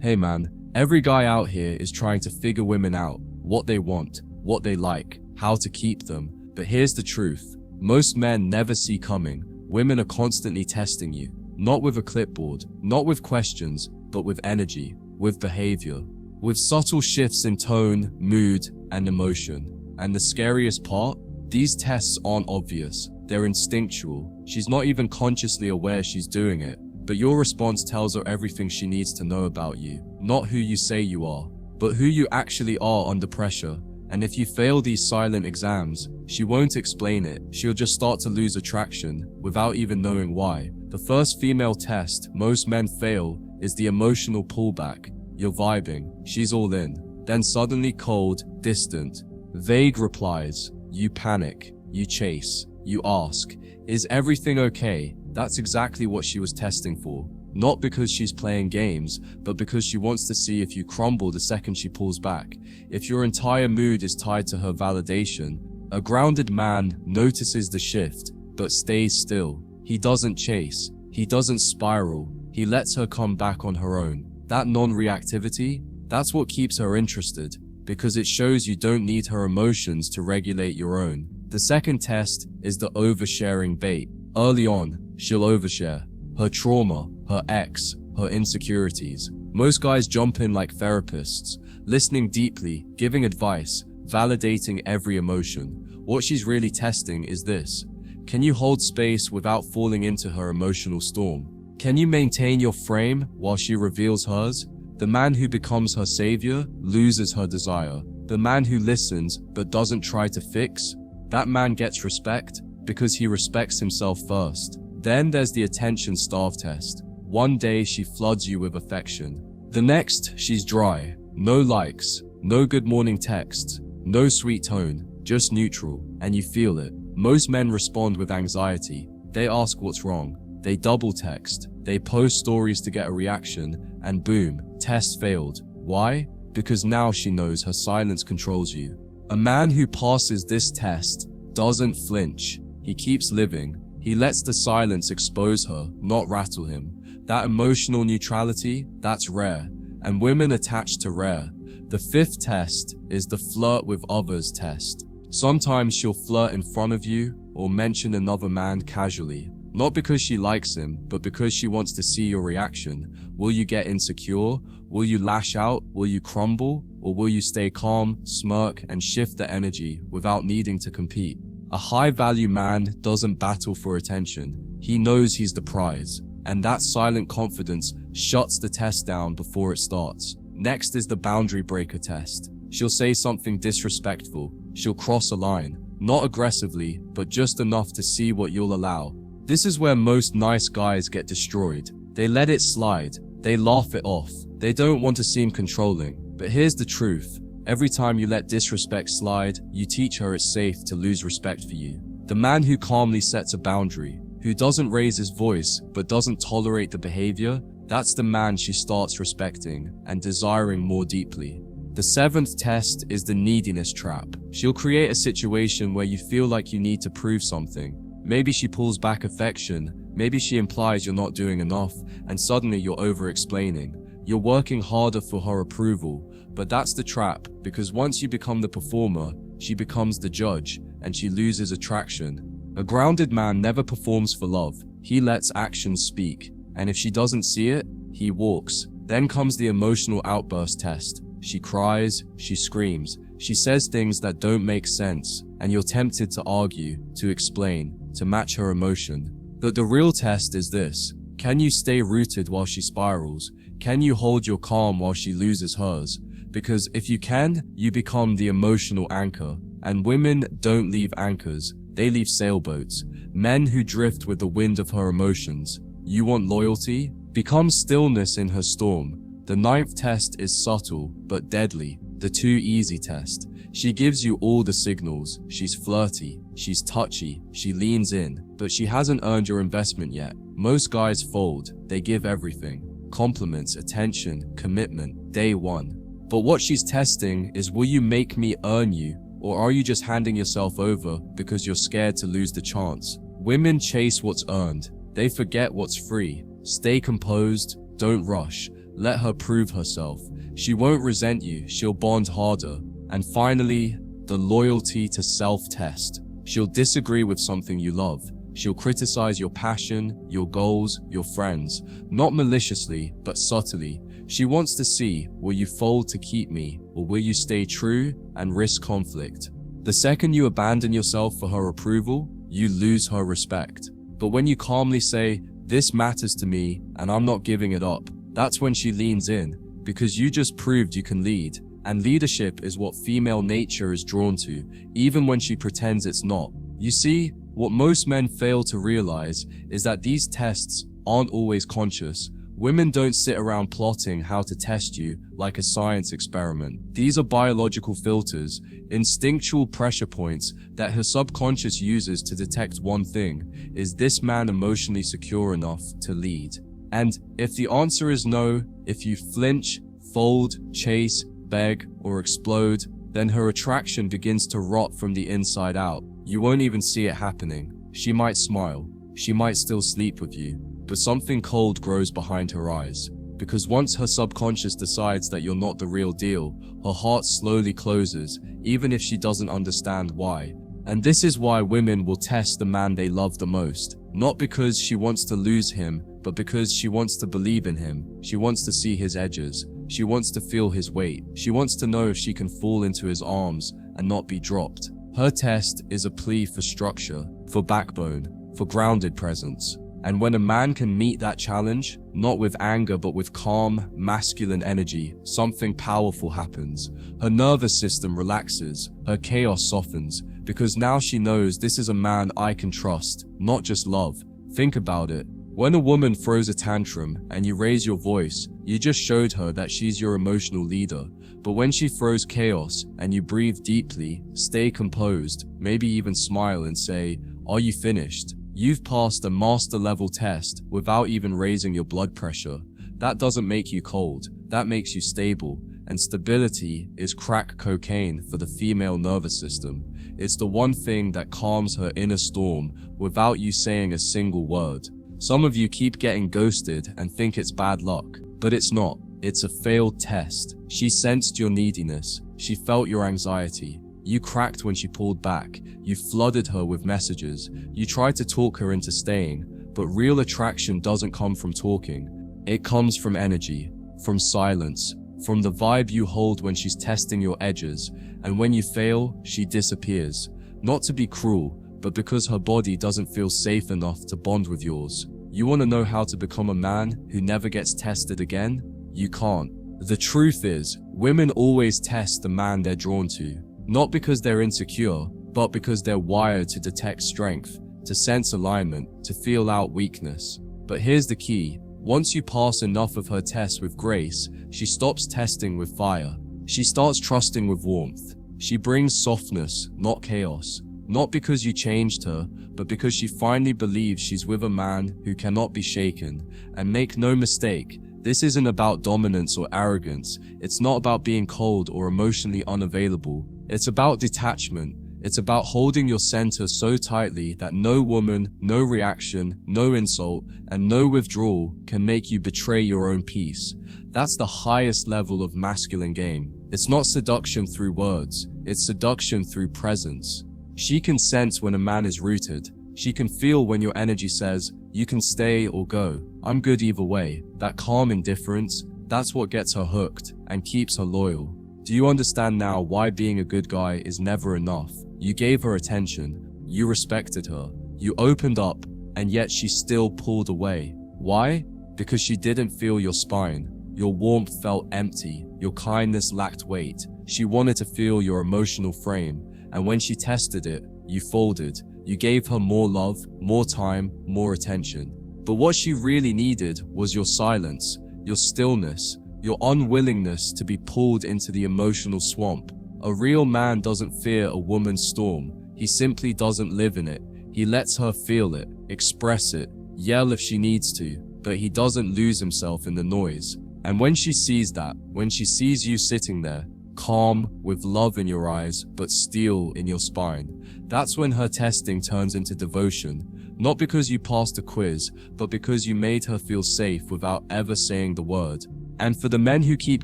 Hey man, every guy out here is trying to figure women out, what they want, what they like, how to keep them. But here's the truth. Most men never see coming. Women are constantly testing you. Not with a clipboard, not with questions, but with energy, with behavior, with subtle shifts in tone, mood, and emotion. And the scariest part? These tests aren't obvious. They're instinctual. She's not even consciously aware she's doing it. But your response tells her everything she needs to know about you. Not who you say you are, but who you actually are under pressure. And if you fail these silent exams, she won't explain it. She'll just start to lose attraction without even knowing why. The first female test most men fail is the emotional pullback. You're vibing, she's all in. Then suddenly cold, distant, vague replies. You panic, you chase, you ask, is everything okay? That's exactly what she was testing for. Not because she's playing games, but because she wants to see if you crumble the second she pulls back. If your entire mood is tied to her validation, a grounded man notices the shift, but stays still. He doesn't chase, he doesn't spiral, he lets her come back on her own. That non-reactivity, that's what keeps her interested, because it shows you don't need her emotions to regulate your own. The second test is the oversharing bait. Early on, she'll overshare. Her trauma, her ex, her insecurities. Most guys jump in like therapists, listening deeply, giving advice, validating every emotion. What she's really testing is this. Can you hold space without falling into her emotional storm? Can you maintain your frame while she reveals hers? The man who becomes her savior loses her desire. The man who listens but doesn't try to fix, that man gets respect because he respects himself first. Then there's the attention starve test. One day she floods you with affection. The next, she's dry. No likes, no good morning texts, no sweet tone, just neutral, and you feel it. Most men respond with anxiety. They ask what's wrong. They double text. They post stories to get a reaction, and boom, test failed. Why? Because now she knows her silence controls you. A man who passes this test doesn't flinch. He keeps living. He lets the silence expose her, not rattle him. That emotional neutrality, that's rare. And women attach to rare. The fifth test is the flirt with others test. Sometimes she'll flirt in front of you or mention another man casually. Not because she likes him, but because she wants to see your reaction. Will you get insecure? Will you lash out? Will you crumble? Or will you stay calm, smirk, and shift the energy without needing to compete? A high-value man doesn't battle for attention. He knows he's the prize. And that silent confidence shuts the test down before it starts. Next is the boundary breaker test. She'll say something disrespectful. She'll cross a line. Not aggressively, but just enough to see what you'll allow. This is where most nice guys get destroyed. They let it slide. They laugh it off. They don't want to seem controlling. But here's the truth. Every time you let disrespect slide, you teach her it's safe to lose respect for you. The man who calmly sets a boundary, who doesn't raise his voice but doesn't tolerate the behavior, that's the man she starts respecting and desiring more deeply. The seventh test is the neediness trap. She'll create a situation where you feel like you need to prove something. Maybe she pulls back affection, maybe she implies you're not doing enough, and suddenly you're over-explaining. You're working harder for her approval, but that's the trap, because once you become the performer, she becomes the judge, and she loses attraction. A grounded man never performs for love. He lets actions speak, and if she doesn't see it, he walks. Then comes the emotional outburst test. She cries, she screams, she says things that don't make sense, and you're tempted to argue, to explain, to match her emotion. But the real test is this. Can you stay rooted while she spirals? Can you hold your calm while she loses hers? Because if you can, you become the emotional anchor. And women don't leave anchors, they leave sailboats. Men who drift with the wind of her emotions. You want loyalty? Become stillness in her storm. The ninth test is subtle, but deadly. The too easy test. She gives you all the signals. She's flirty, she's touchy, she leans in, but she hasn't earned your investment yet. Most guys fold, they give everything. Compliments, attention, commitment, day one. But what she's testing is, will you make me earn you? Or are you just handing yourself over because you're scared to lose the chance? Women chase what's earned. They forget what's free. Stay composed, don't rush. Let her prove herself. She won't resent you, she'll bond harder. And finally, the loyalty to self-test. She'll disagree with something you love. She'll criticize your passion, your goals, your friends, not maliciously, but subtly. She wants to see, will you fold to keep me, or will you stay true and risk conflict? The second you abandon yourself for her approval, you lose her respect. But when you calmly say, this matters to me and I'm not giving it up, that's when she leans in, because you just proved you can lead. And leadership is what female nature is drawn to, even when she pretends it's not. You see, what most men fail to realize is that these tests aren't always conscious. Women don't sit around plotting how to test you like a science experiment. These are biological filters, instinctual pressure points that her subconscious uses to detect one thing: is this man emotionally secure enough to lead? And if the answer is no, if you flinch, fold, chase, beg, or explode, then her attraction begins to rot from the inside out. You won't even see it happening. She might smile, she might still sleep with you, but something cold grows behind her eyes. Because once her subconscious decides that you're not the real deal, her heart slowly closes, even if she doesn't understand why. And this is why women will test the man they love the most. Not because she wants to lose him, but because she wants to believe in him. She wants to see his edges. She wants to feel his weight. She wants to know if she can fall into his arms and not be dropped. Her test is a plea for structure, for backbone, for grounded presence. And when a man can meet that challenge, not with anger but with calm, masculine energy, something powerful happens. Her nervous system relaxes, her chaos softens, because now she knows this is a man I can trust, not just love. Think about it. When a woman throws a tantrum and you raise your voice, you just showed her that she's your emotional leader. But when she throws chaos and you breathe deeply, stay composed, maybe even smile and say, "Are you finished?" You've passed a master level test without even raising your blood pressure. That doesn't make you cold, that makes you stable. And stability is crack cocaine for the female nervous system. It's the one thing that calms her inner storm without you saying a single word. Some of you keep getting ghosted and think it's bad luck, but it's not. It's a failed test. She sensed your neediness. She felt your anxiety. You cracked when she pulled back. You flooded her with messages. You tried to talk her into staying, but real attraction doesn't come from talking. It comes from energy, from silence, from the vibe you hold when she's testing your edges. And when you fail, she disappears. Not to be cruel, but because her body doesn't feel safe enough to bond with yours. You want to know how to become a man who never gets tested again? You can't. The truth is, women always test the man they're drawn to. Not because they're insecure, but because they're wired to detect strength, to sense alignment, to feel out weakness. But here's the key. Once you pass enough of her tests with grace, she stops testing with fire. She starts trusting with warmth. She brings softness, not chaos. Not because you changed her, but because she finally believes she's with a man who cannot be shaken. And make no mistake, this isn't about dominance or arrogance. It's not about being cold or emotionally unavailable. It's about detachment. It's about holding your center so tightly that no woman, no reaction, no insult, and no withdrawal can make you betray your own peace. That's the highest level of masculine game. It's not seduction through words. It's seduction through presence. She can sense when a man is rooted. She can feel when your energy says, you can stay or go. I'm good either way. That calm indifference, that's what gets her hooked and keeps her loyal. Do you understand now why being a good guy is never enough? You gave her attention, you respected her, you opened up, and yet she still pulled away. Why? Because she didn't feel your spine. Your warmth felt empty, your kindness lacked weight. She wanted to feel your emotional frame, and when she tested it, you folded. You gave her more love, more time, more attention. But what she really needed was your silence, your stillness, your unwillingness to be pulled into the emotional swamp. A real man doesn't fear a woman's storm. He simply doesn't live in it. He lets her feel it, express it, yell if she needs to, but he doesn't lose himself in the noise. And when she sees that, when she sees you sitting there, calm, with love in your eyes, but steel in your spine, that's when her testing turns into devotion. Not because you passed a quiz, but because you made her feel safe without ever saying the word. And for the men who keep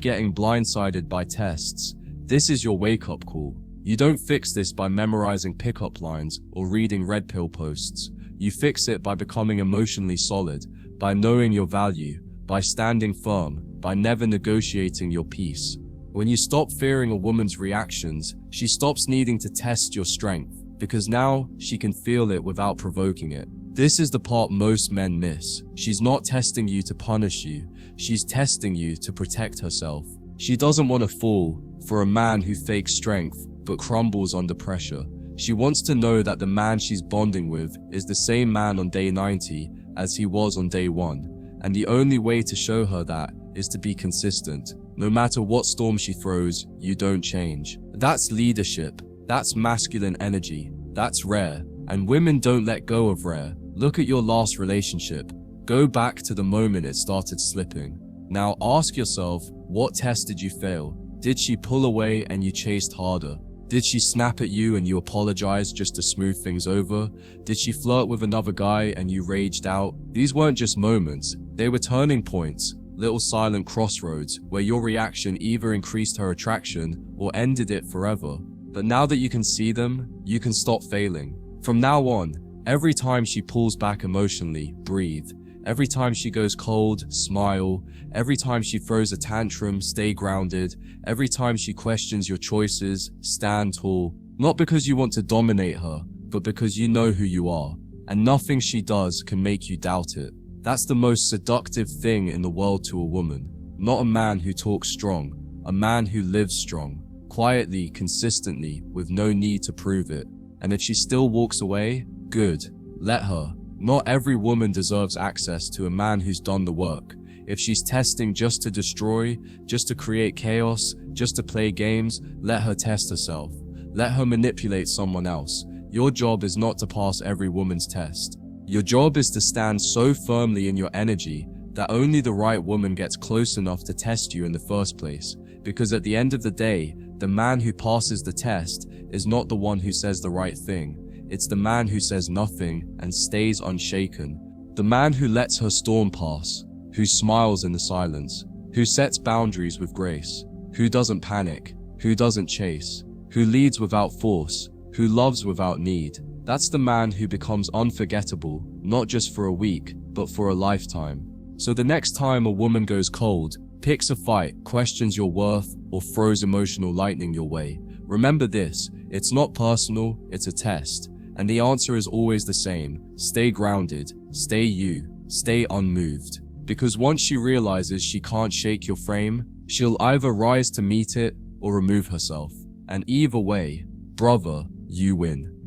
getting blindsided by tests, this is your wake-up call. You don't fix this by memorizing pickup lines or reading red pill posts. You fix it by becoming emotionally solid, by knowing your value, by standing firm, by never negotiating your peace. When you stop fearing a woman's reactions, she stops needing to test your strength, because now she can feel it without provoking it. This is the part most men miss. She's not testing you to punish you. She's testing you to protect herself. She doesn't want to fall for a man who fakes strength but crumbles under pressure. She wants to know that the man she's bonding with is the same man on day 90 as he was on day 1. And the only way to show her that is to be consistent. No matter what storm she throws, you don't change. That's leadership. That's masculine energy. That's rare. And women don't let go of rare. Look at your last relationship. Go back to the moment it started slipping. Now ask yourself, what test did you fail? Did she pull away and you chased harder? Did she snap at you and you apologized just to smooth things over? Did she flirt with another guy and you raged out? These weren't just moments. They were turning points, little silent crossroads where your reaction either increased her attraction or ended it forever. But now that you can see them, you can stop failing. From now on, every time she pulls back emotionally, breathe. Every time she goes cold, smile. Every time she throws a tantrum, stay grounded. Every time she questions your choices, stand tall. Not because you want to dominate her, but because you know who you are. And nothing she does can make you doubt it. That's the most seductive thing in the world to a woman. Not a man who talks strong, a man who lives strong. Quietly, consistently, with no need to prove it. And if she still walks away, good. Let her. Not every woman deserves access to a man who's done the work. If she's testing just to destroy, just to create chaos, just to play games, let her test herself. Let her manipulate someone else. Your job is not to pass every woman's test. Your job is to stand so firmly in your energy that only the right woman gets close enough to test you in the first place. Because at the end of the day, the man who passes the test is not the one who says the right thing. It's the man who says nothing and stays unshaken. The man who lets her storm pass, who smiles in the silence, who sets boundaries with grace, who doesn't panic, who doesn't chase, who leads without force, who loves without need. That's the man who becomes unforgettable, not just for a week, but for a lifetime. So the next time a woman goes cold, picks a fight, questions your worth, or throws emotional lightning your way, remember this, it's not personal, it's a test. And the answer is always the same. Stay grounded, stay you, stay unmoved. Because once she realizes she can't shake your frame, she'll either rise to meet it or remove herself. And either way, brother, you win.